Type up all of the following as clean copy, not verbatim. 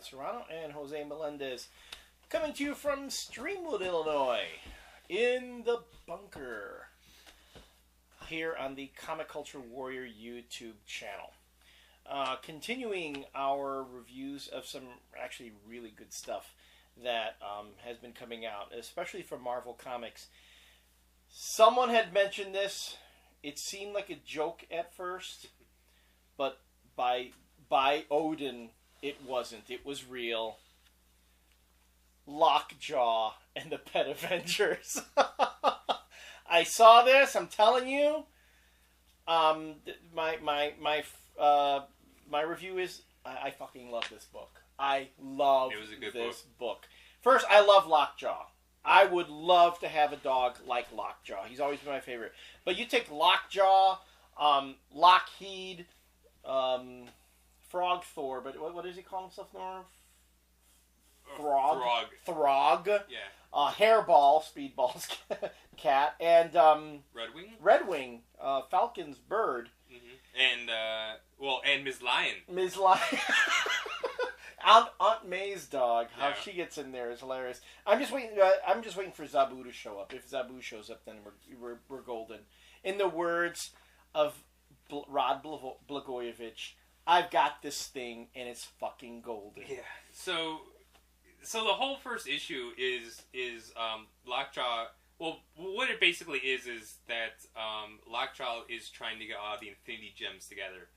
Elliott Serrano and Jose Melendez, coming to you from Streamwood, Illinois, in the bunker, here on the Comic Culture Warrior YouTube channel. Continuing our reviews of some actually really good stuff that has been coming out, especially from Marvel Comics. Someone had mentioned this. It seemed like a joke at first, but by Odin, it wasn't. It was real. Lockjaw and the Pet Avengers. I saw this. I'm telling you. My review is I fucking love this book. I love this book. First, I love Lockjaw. I would love to have a dog like Lockjaw. He's always been my favorite. But you take Lockjaw, Lockheed, Frog Thor, but what does he call himself, Norm? Throg. Yeah. Hairball, Speedball's cat, and Redwing, Falcon's bird. Mm-hmm. And Ms. Lion. Ms. Lion. Aunt May's dog. How Yeah. she gets in there is hilarious. I'm just waiting for Zabu to show up. If Zabu shows up, then we're golden. In the words of Rod Blagojevich, I've got this thing and it's fucking golden. Yeah. So the whole first issue is Lockjaw. Well, what it basically is that Lockjaw is trying to get all the Infinity Gems together,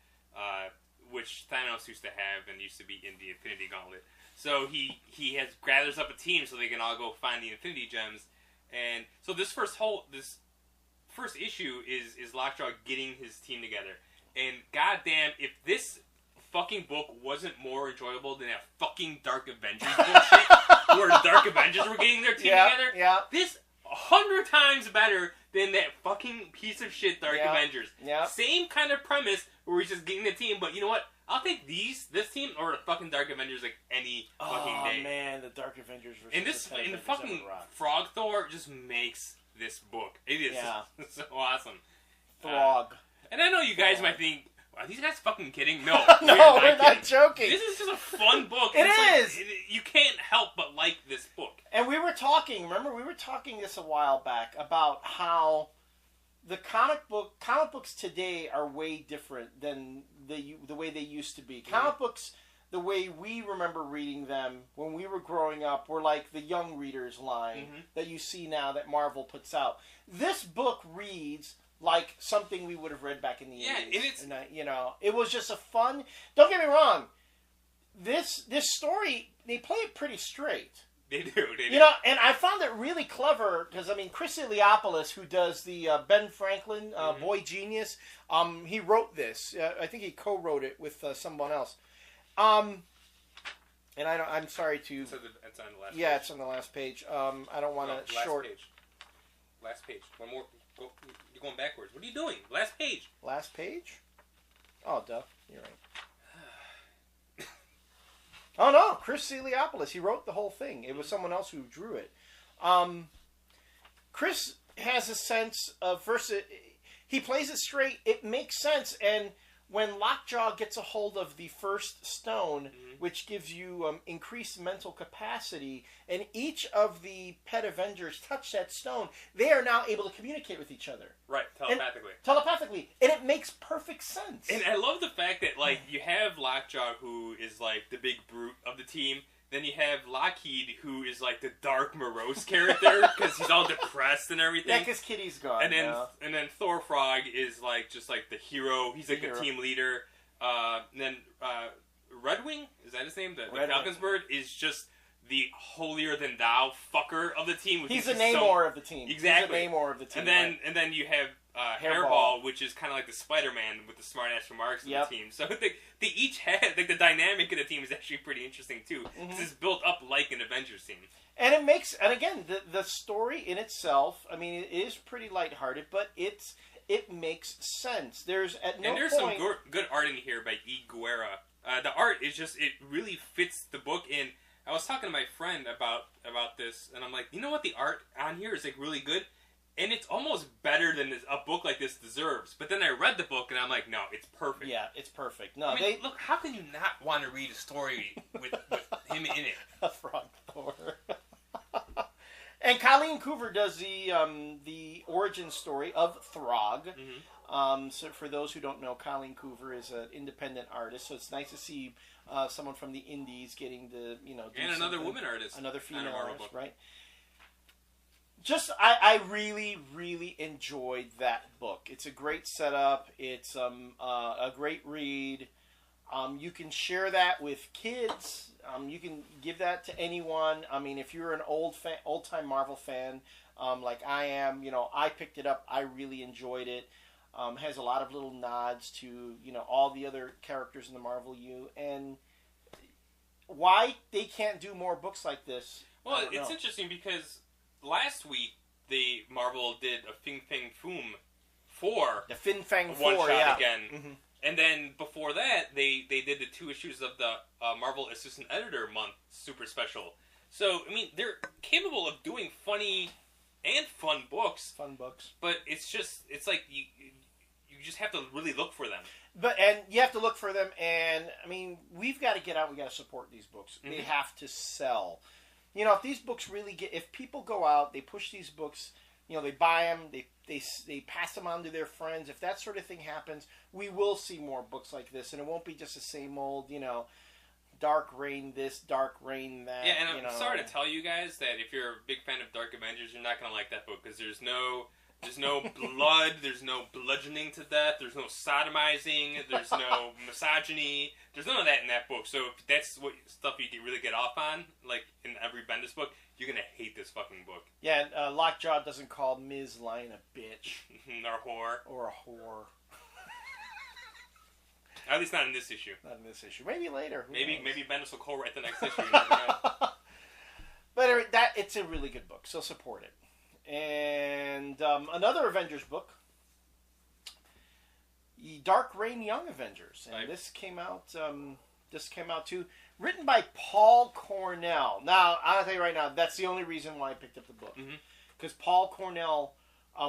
which Thanos used to have and used to be in the Infinity Gauntlet. So he gathers up a team so they can all go find the Infinity Gems, and so this first issue is Lockjaw getting his team together. And goddamn, if this fucking book wasn't more enjoyable than that fucking Dark Avengers bullshit, where the Dark Avengers were getting their team together, this 100 times better than that fucking piece of shit Dark Avengers. Yeah. Same kind of premise where he's just getting the team, but you know what? I'll take this team over the fucking Dark Avengers like any fucking day. Oh man, the Dark Avengers versus the fucking Frog Thor just makes this book. It is so awesome. Throg. And I know you guys might think, are these guys fucking kidding? No, no, we're not joking. This is just a fun book. It is. You can't help but like this book. And we were talking this a while back about how the comic books today are way different than the way they used to be. Comic books, the way we remember reading them when we were growing up, were like the young readers line that you see now that Marvel puts out. This book reads like something we would have read back in the 80s. And it was just a fun. Don't get me wrong. This story, they play it pretty straight. They do. And I found it really clever because Chris Eliopolis, who does the Ben Franklin Boy Genius, he wrote this. I think he co-wrote it with someone else. And I'm sorry to. It's on the last. Yeah, page. It's on the last page. I don't want to short. Last page. One more. You're going backwards. What are you doing? Last page. Last page? Oh, duh. You're right. Oh, no. Chris Eliopolis. He wrote the whole thing. It was someone else who drew it. Chris has a sense of... First, he plays it straight. It makes sense. And when Lockjaw gets a hold of the first stone, which gives you increased mental capacity, and each of the Pet Avengers touch that stone, they are now able to communicate with each other. Right, telepathically. And it makes perfect sense. And I love the fact that, like, you have Lockjaw, who is, like, the big brute of the team. Then you have Lockheed, who is, like, the dark, morose character, because he's all depressed and everything. Yeah, because Kitty's gone. And then Thor Frog is, like, just, like, the hero. He's, like, the team leader. And then Redwing, is that his name? The Falcon's bird is just the holier-than-thou fucker of the team. He's the Namor of the team. Exactly. He's the Namor of the team. And then you have Hairball, which is kind of like the Spider-Man with the smart-ass remarks of the team. So they each have, like, the dynamic of the team is actually pretty interesting, too. Because it's built up like an Avengers team. And it makes, and again, the story in itself, I mean, it is pretty lighthearted, but it makes sense. There's some good art in here by E. Guerra. The art is just, it really fits the book in. I was talking to my friend about this, and I'm like, you know what, the art on here is, like, really good? And it's almost better than a book like this deserves. But then I read the book, and I'm like, no, it's perfect. Yeah, it's perfect. No, I mean, look, how can you not want to read a story with him in it? A frog Thor. And Colleen Coover does the origin story of Throg. Mm-hmm. So for those who don't know, Colleen Coover is an independent artist. So it's nice to see someone from the indies getting to and another woman artist, another female artist, book. right? I really, really enjoyed that book. It's a great setup. It's a great read. You can share that with kids. You can give that to anyone. I mean, if you're an old-time Marvel fan, like I am, I picked it up. I really enjoyed it. Has a lot of little nods to, all the other characters in the Marvel U. And why they can't do more books like this? Well, it's interesting because last week, Marvel did a Fin Fang Foom 4. The Fin Fang 4, one-shot yeah. again. Mm-hmm. And then before that, they did the 2 issues of the Marvel Assistant Editor Month Super Special. So, I mean, they're capable of doing funny and fun books. Fun books. But it's like you just have to really look for them. And you have to look for them, and, I mean, we've got to get out, we've got to support these books. Mm-hmm. They have to sell. If these books really if people go out, they push these books, they buy them, they pass them on to their friends. If that sort of thing happens, we will see more books like this, and it won't be just the same old, Dark Reign this, Dark Reign that. Yeah, and I'm sorry to tell you guys that if you're a big fan of Dark Avengers, you're not going to like that book, because there's no blood, there's no bludgeoning to death, there's no sodomizing, there's no misogyny, there's none of that in that book. So if that's what stuff you really get off on, like in every Bendis book, you're gonna hate this fucking book. Yeah, and Lockjaw doesn't call Ms. Lion a bitch. Or whore. Or a whore. At least not in this issue. Not in this issue. Maybe later. Maybe Bendis will co-write the next issue. You never know. But it's a really good book, so support it. And another Avengers book, Dark Reign Young Avengers, and this came out too, written by Paul Cornell. Now I'll tell you right now, that's the only reason why I picked up the book, because Paul Cornell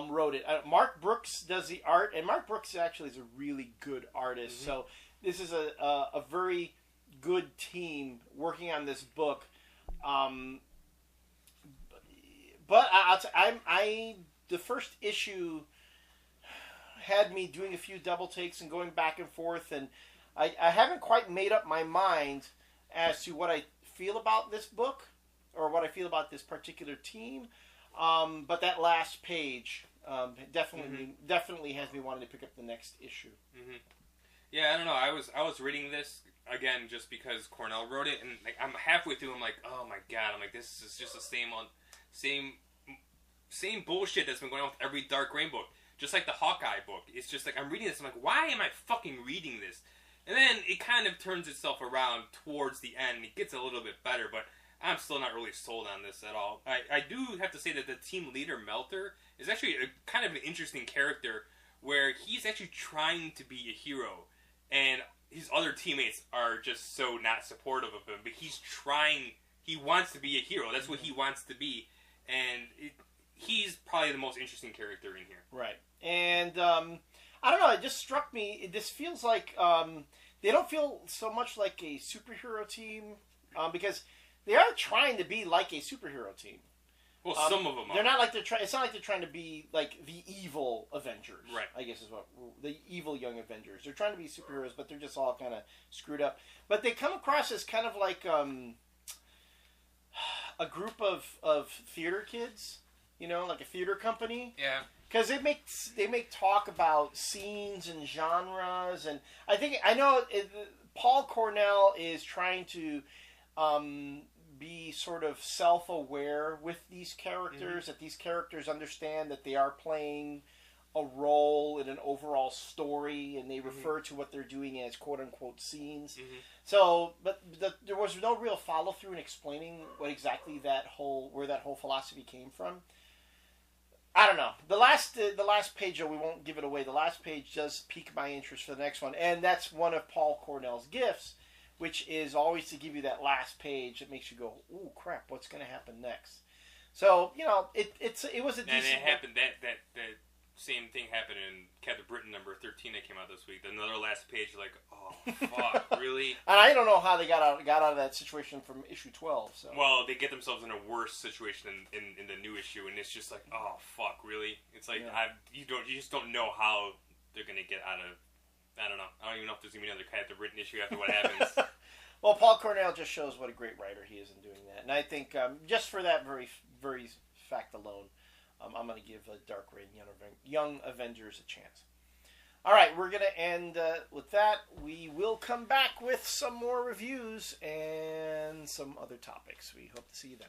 wrote it. Mark Brooks does the art, and Mark Brooks actually is a really good artist. So this is a very good team working on this book. But the first issue had me doing a few double takes and going back and forth, and I haven't quite made up my mind as to what I feel about this book or what I feel about this particular team. But that last page definitely has me wanting to pick up the next issue. Mm-hmm. Yeah, I don't know. I was reading this again just because Cornell wrote it, and like I'm halfway through. I'm like, oh my god! I'm like, this is just the same bullshit that's been going on with every Dark Reign book. Just like the Hawkeye book. It's just like, I'm reading this, I'm like, why am I fucking reading this? And then it kind of turns itself around towards the end. It gets a little bit better, but I'm still not really sold on this at all. I do have to say that the team leader, Melter, is actually kind of an interesting character, where he's actually trying to be a hero, and his other teammates are just so not supportive of him, but he's trying, he wants to be a hero. That's what he wants to be. And he's probably the most interesting character in here. Right. And I don't know, it just struck me, this feels like they don't feel so much like a superhero team, because they are trying to be like a superhero team. Well, some of them are. They're not like it's not like they're trying to be like the evil Avengers. Right. I guess is what the evil young Avengers. They're trying to be superheroes, but they're just all kind of screwed up. But they come across as kind of like a group of theater kids, like a theater company. Yeah. Because they make talk about scenes and genres, and I know Paul Cornell is trying to be sort of self-aware with these characters, that these characters understand that they are playing a role in an overall story, and they refer to what they're doing as quote-unquote scenes. So, but there was no real follow-through in explaining what exactly where that whole philosophy came from. I don't know. The last page, though, we won't give it away. The last page does pique my interest for the next one, and that's one of Paul Cornell's gifts, which is always to give you that last page that makes you go, ooh, crap, what's going to happen next? So it was a decent. And it happened that same thing happened in Captain Britain number 13 that came out this week. Another last page, like, oh fuck, really? And I don't know how they got out of that situation from issue 12. So well, they get themselves in a worse situation in the new issue, and it's just like, oh fuck, really? It's like you just don't know how they're gonna get out of. I don't know. I don't even know if there's gonna be another Captain Britain issue after what happens. Well, Paul Cornell just shows what a great writer he is in doing that, and I think just for that very very fact alone. I'm going to give Dark Reign Young Avengers a chance. All right, we're going to end with that. We will come back with some more reviews and some other topics. We hope to see you then.